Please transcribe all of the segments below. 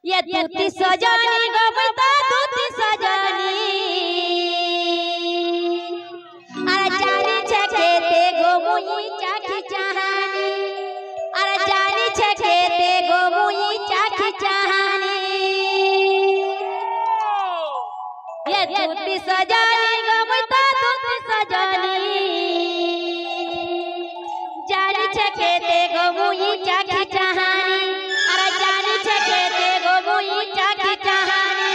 ये दूती सजनी गबता दूती सजनी अरे जानी छके ते गो मुई चाकी चाहानी अरे जानी छके ते गो मुई चाकी चाहानी ये दूती सजनी गबता दूती सजनी जानी छके ते गो मुई चाकी चाहानी अरे जानी छके ते गो मुई चाकी चाहानी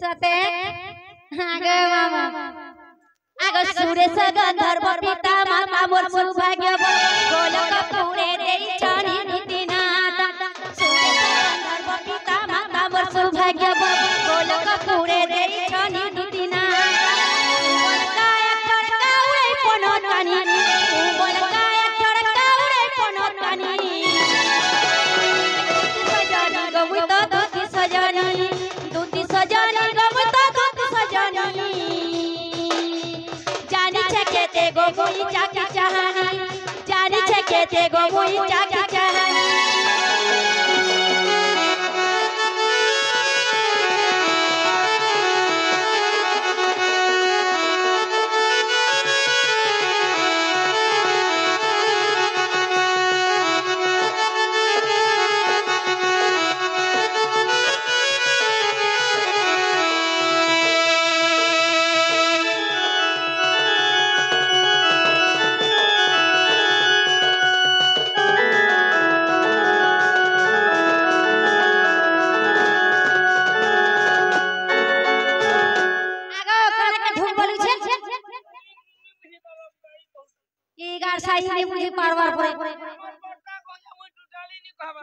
सते आगे मामा आगे सूर्य सगंधर्व पिता माता मोर सौभाग्य गोलक पूरे देई छानी नीतिनाथ सूर्य सगंधर्व पिता माता मोर सौभाग्य गोलक पूरे देई छानी नीतिनाथ बोलकाय ठड़का उड़े पनोतानी बोलकाय ठड़का उड़े पनोतानी सजनी गमुत दूती सजनी सजनी गमता दूती सजनी जानी छके ते गो मुई चाकी चाहानी जानी छके ते गो मुई चाकी चाहानी साइनी मुझे पारवार पर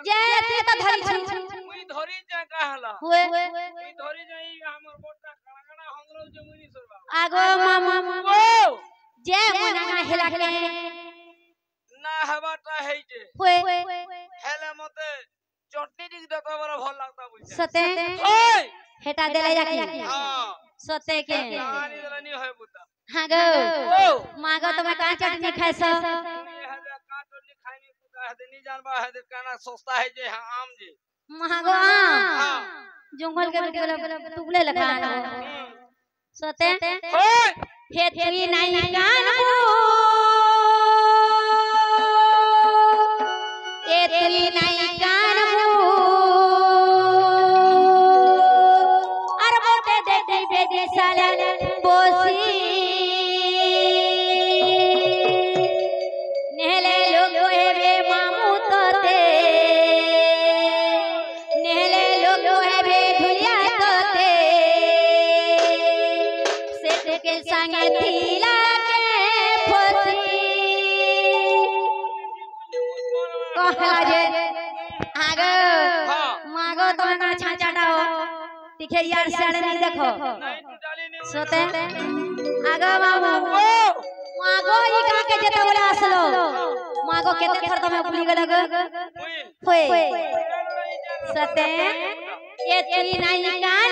जे ते त धरी छी मुई धरी जा कहला हुए मुई धरी जाई हमर बोटा कणकणा हंगरो जे मुई सरबा आगो मामा ओ जे मना ना हेला के ना हवाटा है जे हुए हेले मते चटनी दिख देता बड़ा भल लगता बुझे सते ओए हेटा देले जाकी हां सते के कहानी देले नी होय बुता हां गो ओ मागो तुम्हें का चटनी खाइस का चटनी खाइनी पुता है नहीं जानबा है कहना सस्ता है जे आम जे मागो हां जंगल के बेटे टुकले लखा सते ओए हेतरी नहीं जानबो एतरी नहीं जानबो अरे बोते दे बेदी साले बोसी संगे थीला के फसी कहला जे आगो मागो तो ना छाचाटाओ तिखे यार साड़े नहीं देखो सोते आगो मामो मागो ई का के जेता बोले असलो मागो केते थर तमे भूली गेल ग होय सते ये तेरी नहीं कान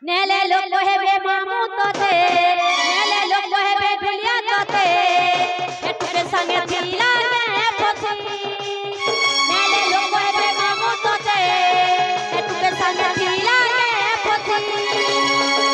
नेले लोग कहबे मामू तोते नेले लोग कहबे ढुलिया तोते एटके संगे थिला के पथी नेले लोग कहबे मामू तोते एटके संगे थिला के पथी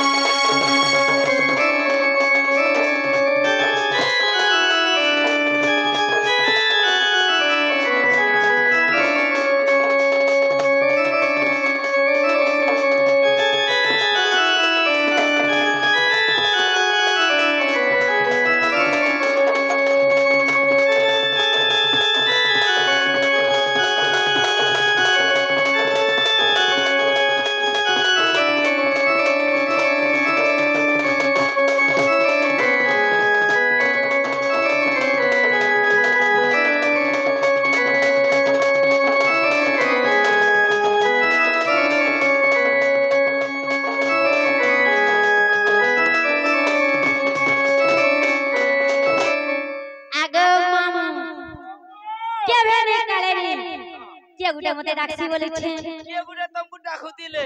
गुडे मते डाक्सी बोली छे के गुडे तुमको डाकू दिले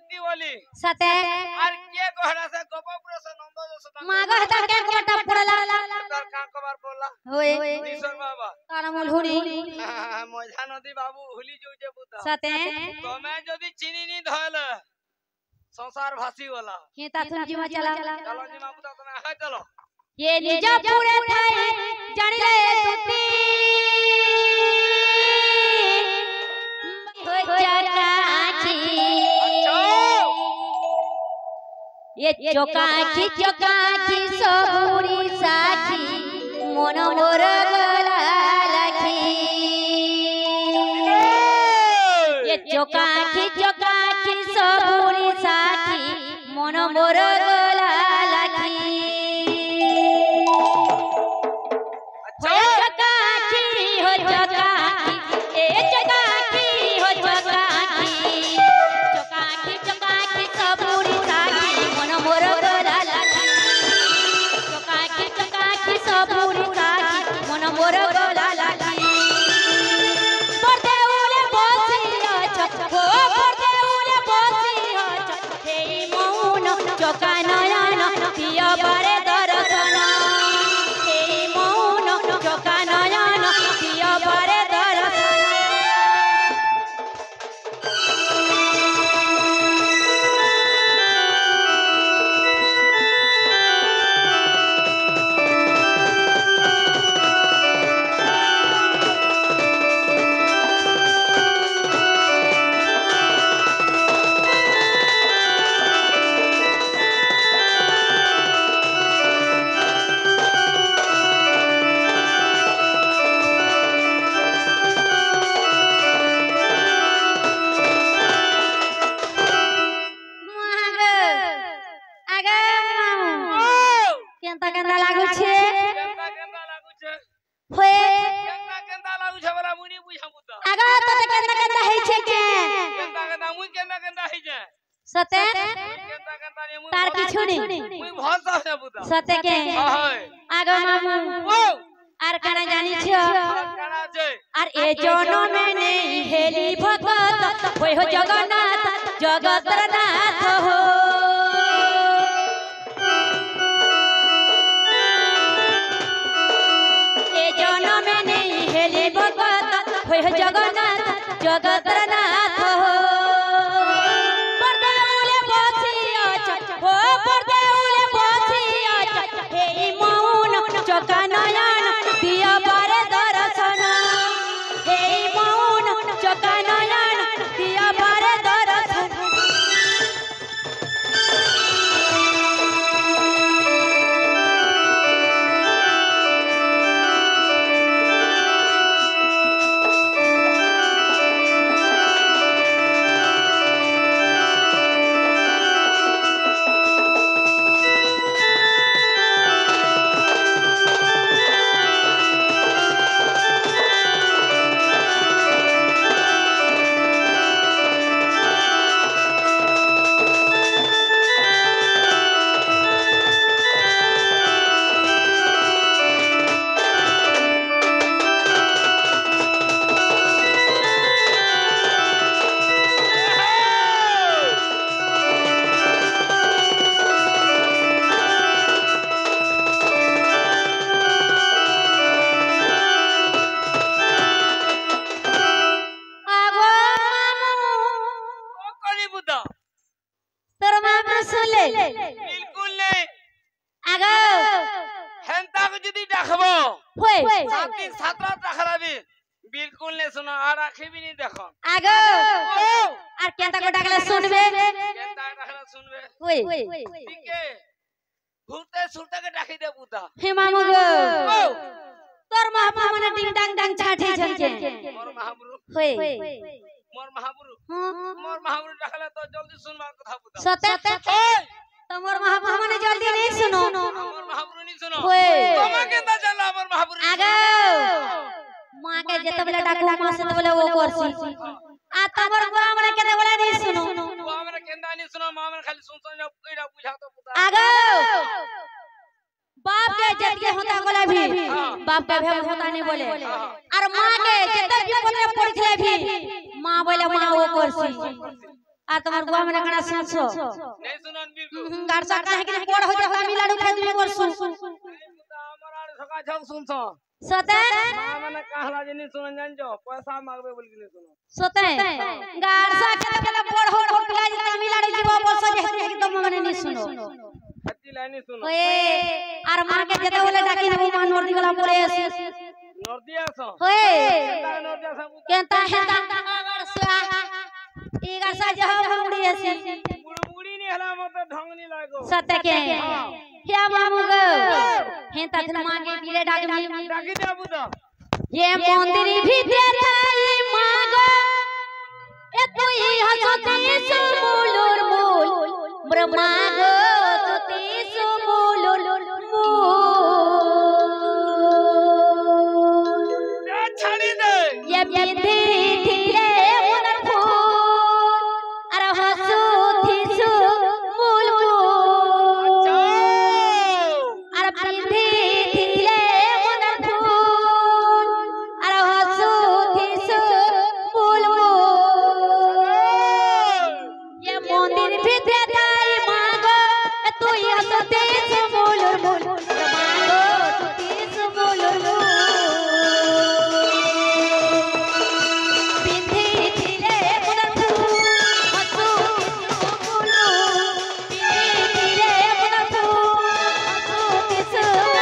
ती बोली सते और के कहरा से गोपापुर से नंद जो मागा हता के कोटा पड़ला तर का कबार बोला होए निसर बाबा तारा मुलहुनी मजा नदी बाबू हुली जो जे पुता सते तमे जदी चीनी नी धले संसार भासी वाला केता तुम जीवा चला चलो जी मां पुता तमे हाय चलो ये निजा पूरे थाई जानी ले तुती ये चोकाची सबुरी साखी मन मोर गला लाखी ये चोकाची सबुरी साखी मन मोर गला लाखी हो चोकाची ए चोकाची हो चोकाची सबुरी साखी मन मोर गला लाखी चोकाची सबुरी साखी मन मोर गला लाखी परदे उले बसिया चखो परदे उले बसिया हे मौन चोका नयन पिया बारे दर्शन हे मौन चोका नयन पिया बारे दर्शन केंता लागू छे होए केंता लागू छे बरा मुनी बुझा पुता आगा तो केंता है छे के केंता मुई केंता है जे सते केंता ने मुई तार किछु नहीं मुई भरसा है पुता सते के हाय आगा मामू आर काना जानी छो काना छे आर ए जनम में नहीं हेली भगत होय हो जगन्नाथ जगतनाथ हो ए जनम में नहीं हेली भगत होय हो जगन्नाथ जगतनाथ हो परदे उले बसिया हो परदे उले बसिया हे मौन चोका नयन दिया बारे दर्शन हे मौन चोका नयन दिया बारे दर्शन बिल्कुल नहीं आगो हेंता को जदी डाकबो होय 7 दिन 7 रात राखलाबी बिल्कुल नहीं सुनो आ राखी भी नहीं देखो आगो আর কেনতা কো ডাকলে শুনবে केंता डाकला सुनबे होय ठीक है घूरते सुलते के डाकी दे पुता হে মামু গো তোর মহাপা মানে ডিং ডাং ডাং ছাঠে ঝনকে मोर महापुरु होय मोर महापुरु हां मोर महापुरु डाकला तो जल्दी सुनबा कथा पुता सते তোমার মহাপা মানে জলদি নেই শুনো मोर महापुरु नहीं सुनो होय तोमा केंता चला मोर महापुरु आगो मां के जेतबेला डाकू मां से तबेला वो करसी आ तमर बुआ हमरा केतबेला नहीं सुनो बुआ हमरा केंता नहीं सुनो मां हमरा खाली सुन सुन एरा बुझा तो पुता आगो बाप के जतिये होता बोला भी बाप के भेल होता नहीं बोले और मां के जत भी बोले पड़थले भी मां बोले मां वो करसी आ तमर बुआ हमरा कना सुनछो नहीं सुनन बिल्कुल गारसा काहे के कोड़ हो जा मिलाडू खाइ दिए करसु हमरा सका छौ सुनछो सते मां मने कहला जे नहीं सुनन जान जो पैसा मांगबे बोल के नहीं सुनो सते गारसा के कोड़ हो कोटला जे मिलाडू जीवा बरसो जे कि तुम मने नहीं सुनो हत्ती लाइन सुनो ओए आर मां के जते बोले डाकी देबो मां नोरदी वाला बोले नोरदिया सो ओए केंता नोरदिया सब केंता है गारसा ई गारसा जे हम मुड़ी हसी मुड़ी नहीं हला मत ढंग नहीं लागो सते के हे मामू गो हे तखन मां के पीले डाकी दे बुदा ये मंदिर भीतर थाई मागो ए तुई हसती सुमुलुर मूल ब्रह्मा गो तुती सुमुलुर मूल जा छाड़ी दे ये बिंदी धीरे उनर फूल अरे हसू थी सुमुल अच्छा अरे बिंदी धीरे उनर फूल अरे हसू थी सुमुल ये मंदिर भीतर ताई मागो तू ये हसते सुमुलुर मूल मागो तुती सुमुलुर मूल बिंदी धीरे उनर फूल हसू थी सुमुल बिंदी धीरे उनर फूल हसू थी सुमुल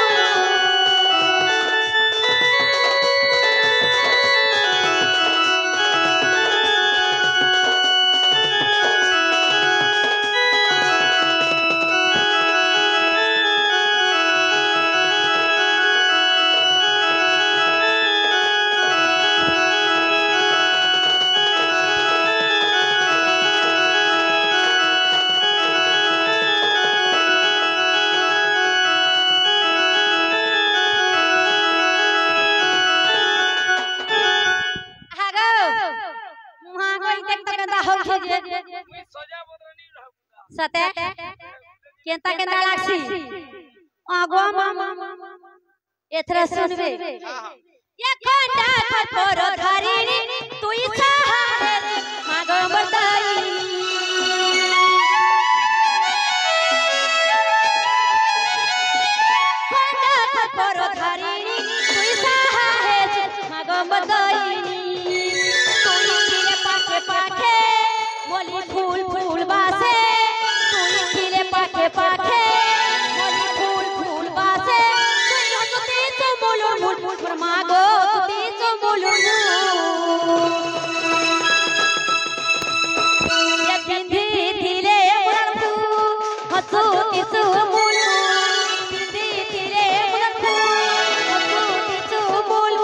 आगो मुहा गई देख तक दा हो जे कोई सजा बदरा नहीं रहा पुता सते केंता लागसी आगो मामा एथरा सुनबे ये खंडा खपर धारिणी तुई सहारे मागो बरदाई खंडा खपर धारिणी तुई सहारे मागो बरदाई तुई खिले पाखे पाखे मोली फूल फूल बासे तुई खिले पाखे पाखे मोली फूल फूल बासे तुई हसते चुमुलुर मूल मागो तुती चुमुलुर ये बिंदी धीरे उनर फूल हसू ती सुमुल बिंदी धीरे उनर फूल हसू ती सुमुल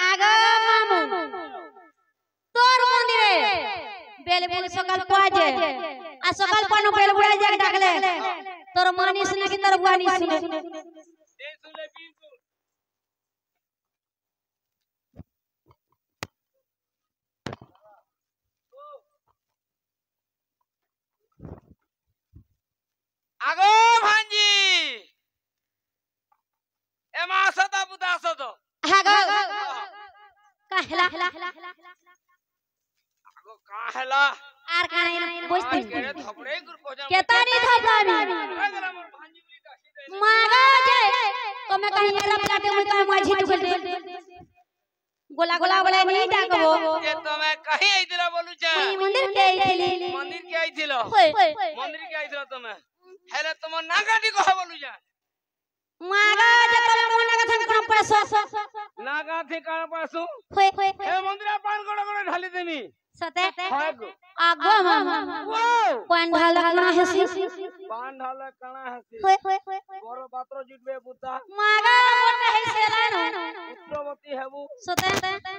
आगो मामू तोर मंदिरे बेलबुल सकाल पाजे आ सकाल पानो बेलबुड़ा जाके डाकले तोर मानी सुने की तोर बुआ नहीं सुने दे सुने बिल्कुल आगो का हेला आर का नहीं बुझती केरे थपड़े गुर पजा केतानी थपलामी अगर हमर भांजी काशी दे मागा जे तो मैं कहीं मेरा काटे मुई का माझी टुकल दे गोला गोला बोले नहीं डाकबो ये तो मैं कहीं आइदिला बोलू जा मुई मंदिर के आइथिली मंदिर के आइथिलो होय मंदिर के आइथिलो तुम हेले तुम नागाटी को बोलू जा मागा जे तुम मोना कथन कोन पैसा नागा थे कान पासु होय हे मंदिरा पान गड़ गड़ ढाली देमी सते हागो आगो मामा वो पान ढाल ना हसी पान ढाल कणा हसी होय गोरो पात्र जुटबे बुता मागा मोटा है सेलानो पुत्रवती हेबू सते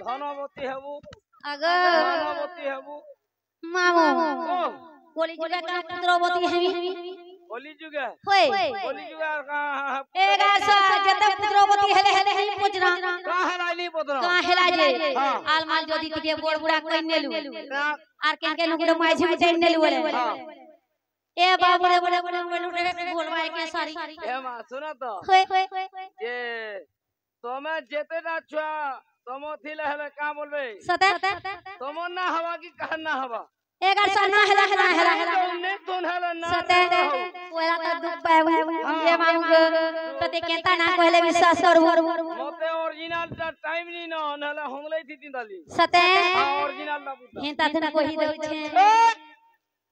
धनवती हेबू आगो धनवती हेबू मामो ओ बोली जुगा का पुत्रवती है होली जुगे होय होली जुगे का एगा सा जते पुत्रवती हेले ही पुजना का हराली पुत्र का हेला जे आलमाल जदी के बोड़ बुड़ा कइ नेलु आर के नुगुड़ माइझी में नेलु बोले ए बाबू रे बोले बोलवाए के सारी ए मा सुनो तो होय जे तमे जेते ना छुआ तमो थिले हेले का बोलबे सते तमो ना हवा की कहन ना हवा एगर सा ना हेला तुमने तुन हेले ना सते ओला त दुख पाए ये मांग तते केता ना कहले विश्वास करबो मोते ओरिजिनल टाइम नी न नले होंगले थी तिंदाली सते ओरिजिनल ना बुझा हेता थे ना कोही दउ छे